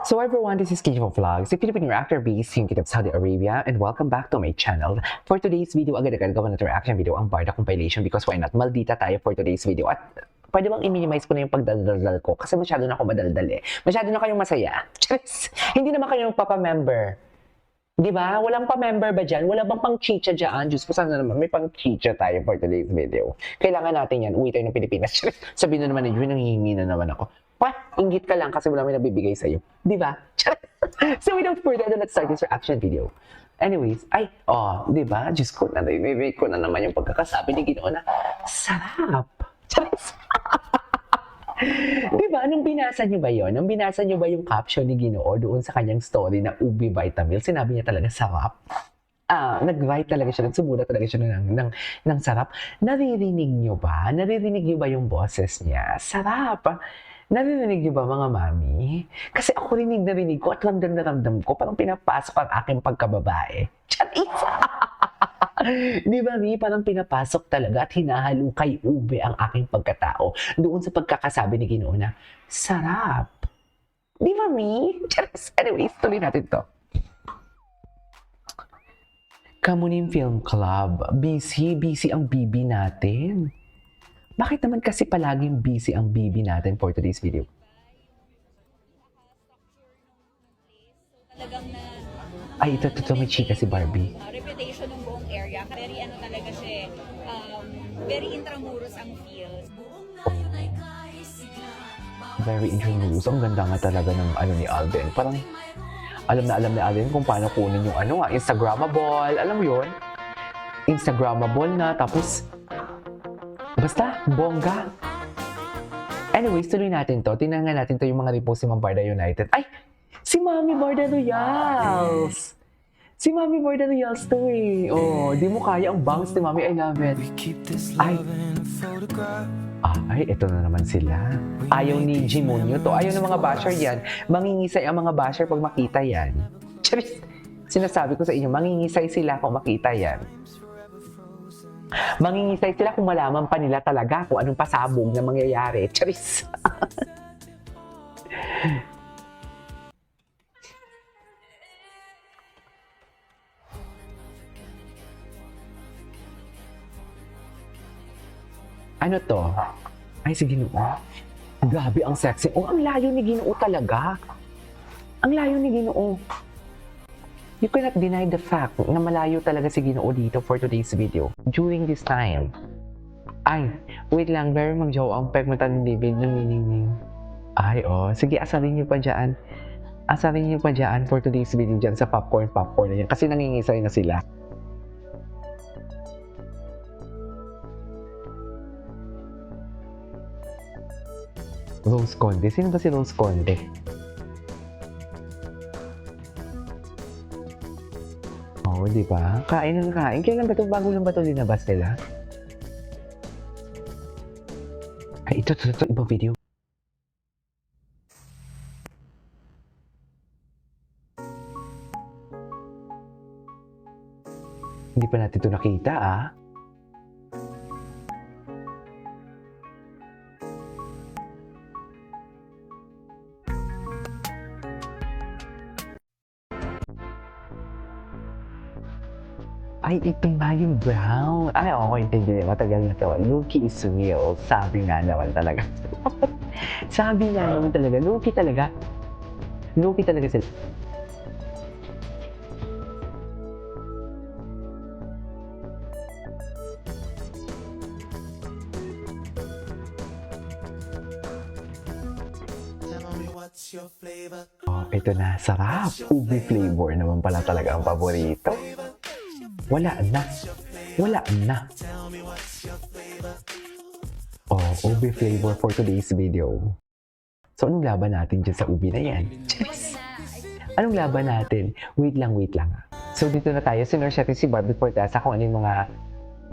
So everyone, this is Kijo Vlogs, a Philippine reactor based in Saudi Arabia, and welcome back to my channel. For today's video, agad-agad gawa na reaction video ang Barda compilation because why not? Maldita tayo for today's video. At pwede bang i-minimize ko na yung pagdaldal ko kasi masyado na ako madaldal eh. Masyado na kayong masaya. Hindi naman kayo papa-member. Di ba? Walang pa-member ba dyan? Wala bang pang-chicha dyan? Diyos ko, sana naman may pang-chicha tayo for today's video. Kailangan natin yan. Uwi tayo ng Pilipinas. Sabihin na naman yun, nanghihingi na naman ako. Inggit ka lang kasi wala may nabibigay sa'yo. Di ba? So without further ado, let's start this reaction video. Anyways, di ba? Diyos ko, narinig ko na naman yung pagkakasabi ni Ginoo na, sarap. Di ba? Nung binasa niyo ba yun? Nung binasa niyo ba yung caption ni Ginoo doon sa kanyang story na Ubi Vitamil, sinabi niya talaga sarap. Nag-write talaga siya, nagsumula talaga siya ng sarap. Naririnig niyo ba? Naririnig niyo ba yung boses niya? Sarap. Naririnig niyo ba mga mami? Kasi ako narinig ko at ramdam na ramdam ko, parang pinapasok ang aking pagkababae. Charis! Di ba, Mi? Parang pinapasok talaga at hinahalukay ube ang aking pagkatao doon sa pagkakasabi ni Ginoo na, sarap. Di ba, Mi? Charis! Anyways, tuloy natin to. Kamuning Film Club, busy ang BB natin. Bakit naman kasi palaging busy ang BB natin for today's video? Talagang na Ay, ito may chika si Barbie. reputation ng buong area. Very talaga siya, very intramuros ang feel. Very intramuros. Ang ganda nga talaga ng ni Alden. Parang alam na ni Alden kung paano kunin yung Instagrammable. Alam mo yun? Instagrammable na. Tapos, basta, bongga. Anyways, tuloy natin to. Tingnan nga natin to yung mga repost si Ma'am Barda United. Ay! Si Mami Barda Royals! Si Mami Barda Royals to eh. Oh, di mo kaya ang bangs ni Mami. I love it. Ay, ito na naman sila. Ayaw ni Jimonyo to. Ayaw ng mga basher yan. Mangingisay ang mga basher pag makita yan. Charis! Sinasabi ko sa inyo, mangingisay sila kung makita yan. Mangingisay sila kung malaman pa nila talaga kung anong pasabog na mangyayari. Charis! Ano to? Ay, si Ginoo. Grabe ang sexy. Oh, ang layo ni Ginoo talaga. Ang layo ni Ginoo. You cannot deny the fact na malayo talaga si Ginoo dito for today's video. During this time. Ay, wait lang. Very mag-jowa ang pegmata ni David ng meaning. Ay, sige, asarin niyo pa dyan. Asarin niyo pa dyan for today's video dyan sa popcorn na yan. Kasi nangingisay na sila. Rose Conde. Sino ba si Rose Conde? Oo, di ba? Kain ng kain. Kailan ba ito? Bago lang ba ito linabas nila? Ay, ito. Ibang video. Hindi pa natin ito nakita, Ay, ito nga yung brown. Ay, okay, hindi. Matagal na to. Lucky is real. Sabi nga naman talaga. Sabi nga naman talaga. Lucky talaga. Lucky talaga sila. Oh, ito na. Sarap. Ubi flavor naman pala talaga ang paborito. Wala na. Oh, ubi flavor for today's video. So, anong laban natin dyan sa ubi na yan? Cheers! Anong laban natin? Wait lang. So, dito na tayo. Sinerge natin si Barbie Fortesa kung ano yung mga,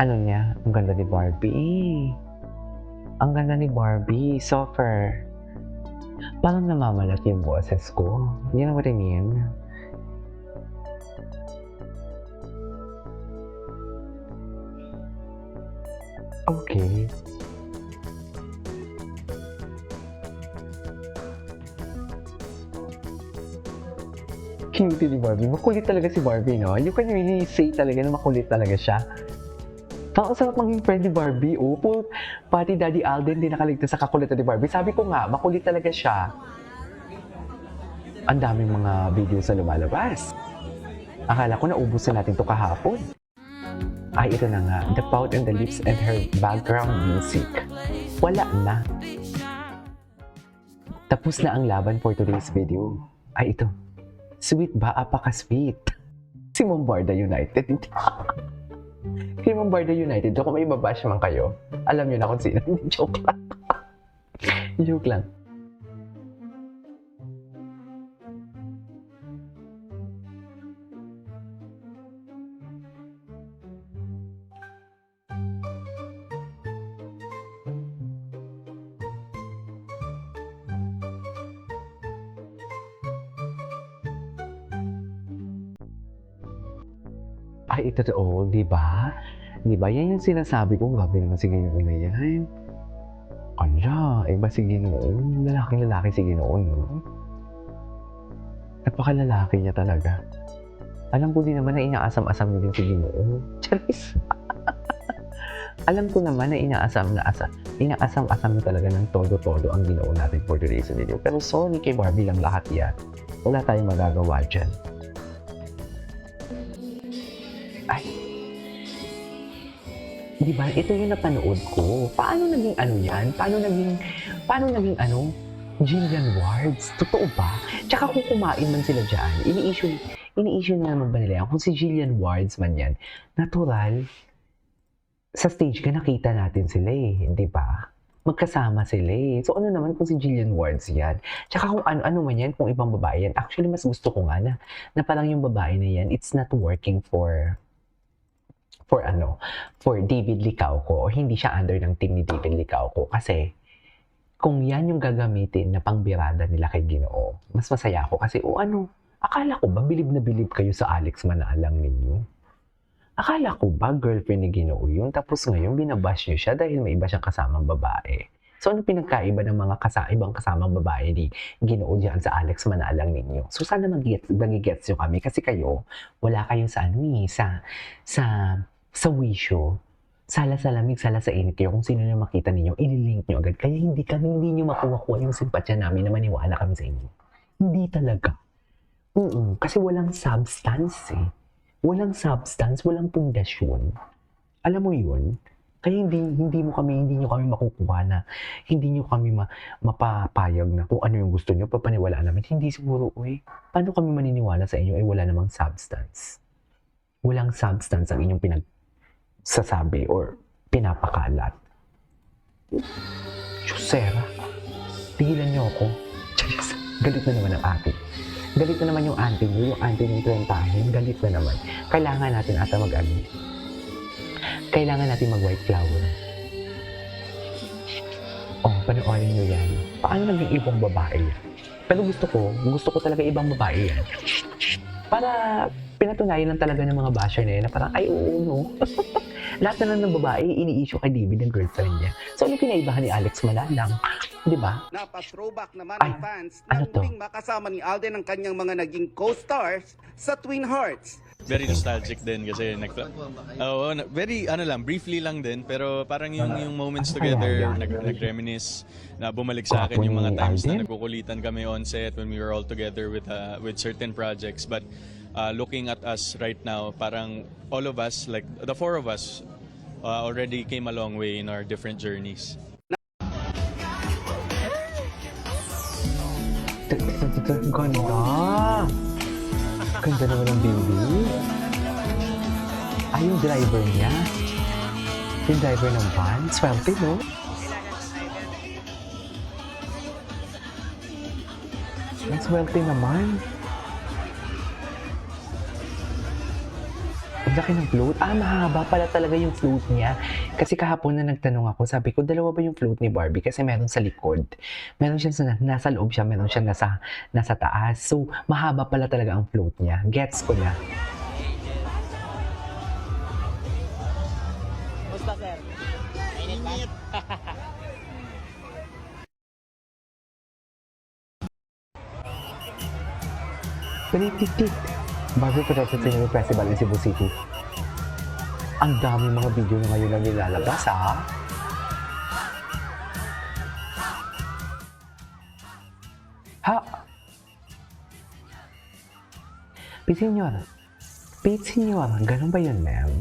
niya. Ang ganda ni Barbie. Ang ganda ni Barbie. Softer. Parang namamalat yung boses ko. You know what I mean? Okay. cutie ni Barbie. Makulit talaga si Barbie, no? You can really say talaga na makulit talaga siya. Ang sarap maging friend ni Barbie. Oh, pati Daddy Alden din nakaligtas sa kakulitan ni Barbie. Sabi ko nga, makulit talaga siya. Ang daming mga videos na lumalabas. Akala ko naubos na natin to kahapon. Ay, ito na nga. The pout and the lips and her background music. Wala na. Tapos na ang laban for today's video. Ay, ito. Sweet ba? Apaka-sweet. Si Bombarda United. Si Bombarda United. Kung may mabash man kayo, alam niyo na kung sino. Joke lang. Joke lang. Ay, ito totoo, di ba? Di ba? Yan yung sinasabi ko. Grabe naman si Ginoon na yan. Ala, iba si Ginoon. Lalaking lalaki si Ginoon, no? Napakalalaki niya talaga. Alam ko din naman na inaasam-asam niya din si Ginoon. Charis. Alam ko naman na inaasam-asam niya talaga ng todo-todo ang Ginoon natin for today's video. Pero sorry kay Barbie lang lahat yan. Wala tayong magagawa dyan. Ay, di ba? Ito yung napanood ko. Paano naging ano yan? Paano naging ano? Jillian Wards. Totoo ba? Tsaka kung kumain man sila dyan, ini-issue na naman ba nila yan? Kung si Jillian Wards man yan, natural, sa stage ka nakita natin sila eh. Di ba? Magkasama sila eh. So ano naman kung si Jillian Wards yan? Tsaka kung ano man yan, kung ibang babae yan. Actually, mas gusto ko nga na parang yung babae na yan, it's not working for David Licauco, o hindi siya under ng team ni David Licauco. Kasi, kung yan yung gagamitin na pangbirada nila kay Ginoo, mas masaya ako. Kasi, akala ko ba, bilib na bilib kayo sa Alex Manalang ninyo? Akala ko ba, girlfriend ni Ginoo yun? Tapos ngayon, binabash nyo siya dahil may iba siyang kasamang babae. So, ano pinagkaiba ng mga ibang kasamang babae ni Ginoo diyan sa Alex Manalang ninyo? So, sana mag-gets nyo kami. Kasi kayo, wala kayong sa wisyo, sala sa lamig, sala sa init kayo. Kung sino na makita ninyo, ililink nyo agad. Kaya hindi nyo makuha yung simpatya namin na maniwala kami sa inyo. Hindi talaga. Kasi walang substance eh. Walang substance, walang pundasyon. Alam mo yun? Kaya hindi nyo kami makukuha na, hindi nyo kami mapapayag na kung ano yung gusto nyo, papaniwalaan namin. Hindi siguro, paano kami maniniwala sa inyo ay wala namang substance? Walang substance ang inyong pinagsasabi or pinapakalat. Diyosera, tigilan niyo ako. Galit na naman ang ate. Galit na naman yung auntie niyo, yung auntie ng 30, galit na naman. Kailangan natin ata kailangan natin mag-white flower. Panoorin niyo yan. Paano naging ibang babae yan? Pero gusto ko talaga ibang babae yan. Para pinatunayan lang talaga ng mga basher na yan na parang, ay oo, no. Lahat na lang ng babae, ini-issue kay David ng girlfriend niya. So, ano pinaibahan ni Alex Manalang? Di ba? Napa-throwback naman ang fans na muling makasama ni Alden ang kanyang mga naging co-stars sa Twin Hearts. Very nostalgic din kasi very briefly lang din, pero parang yung moments together, nag-reminisce, na bumalik sa akin yung mga times na nagkukulitan kami on set when we were all together with certain projects. But looking at us right now, parang all of us, like the four of us, already came a long way in our different journeys. Ganda naman ng baby. Ay, yung driver niya. Yung driver ng van. Swerte, no? Ang swerte naman. Ang laki ng float. Mahaba pala talaga yung float niya. Kasi kahapon na nagtanong ako, sabi ko, dalawa ba yung float ni Barbie? Kasi meron sa likod. Meron siya nasa loob siya, meron siya nasa taas. So, mahaba pala talaga ang float niya. Gets ko na. Basta sir. Mainit. Pinitik-tik. Bago production sa yung festival in Cebu City. Ang dami mga video na ngayon na nilalabas, ha? Ha? Pete Senyor. Pete Senyor. Ganun ba yun, ma'am?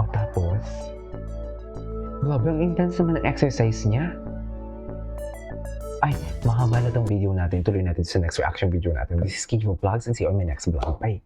O tapos, grabe ang intense naman ang exercise niya. Ay, mahaba na tong video natin. Tuloy natin sa next reaction video natin. This is Kijo Vlogs and see you on my next vlog. Bye!